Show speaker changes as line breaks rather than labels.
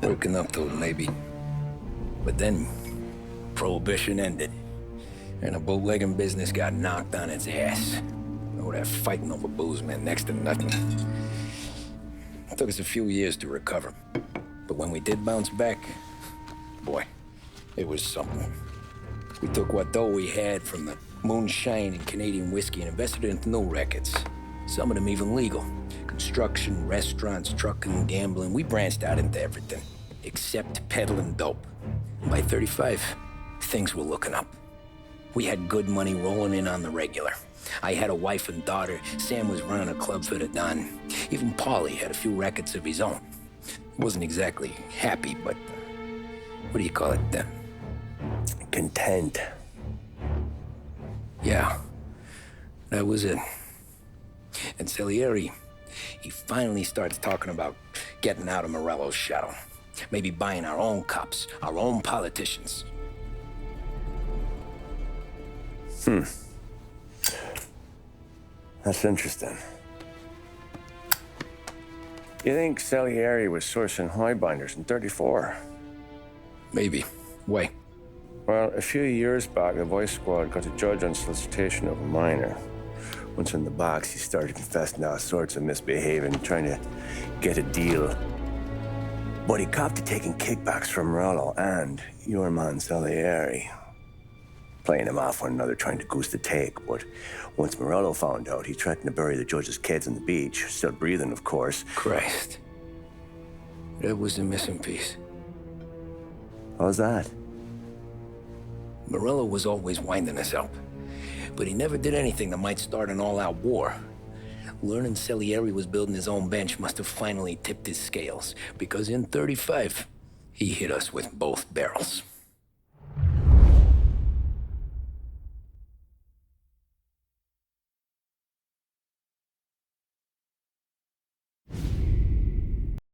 Working up to it, maybe. But then, Prohibition ended, and the bootlegging business got knocked on its ass. Oh, that fighting over booze meant next to nothing. It took us a few years to recover. But when we did bounce back, boy, it was something. We took what dough we had from the moonshine and Canadian whiskey and invested it into new records. Some of them even legal. Construction, restaurants, trucking, gambling. We branched out into everything, except peddling dope. By 35, things were looking up. We had good money rolling in on the regular. I had a wife and daughter. Sam was running a club for the Don. Even Paulie had a few records of his own. He wasn't exactly happy, but what do you call it? Content. Yeah, that was it. And Salieri, he finally starts talking about getting out of Morello's shadow. Maybe buying our own cops, our own politicians.
That's interesting. You think Salieri was sourcing highbinders in 34?
Maybe. Why?
Well, a few years back, the Vice Squad got a judge on solicitation of a minor. Once in the box, he started confessing all sorts of misbehaving, trying to get a deal. But he copped to taking kickbacks from Morello and your man Salieri. Playing them off one another, trying to goose the take. But once Morello found out, he threatened to bury the judge's kids on the beach. Still breathing, of course.
Christ. That was the missing piece.
How's that?
Morello was always winding us up. But he never did anything that might start an all-out war. Learning Salieri was building his own bench must have finally tipped his scales. Because in 35, he hit us with both barrels.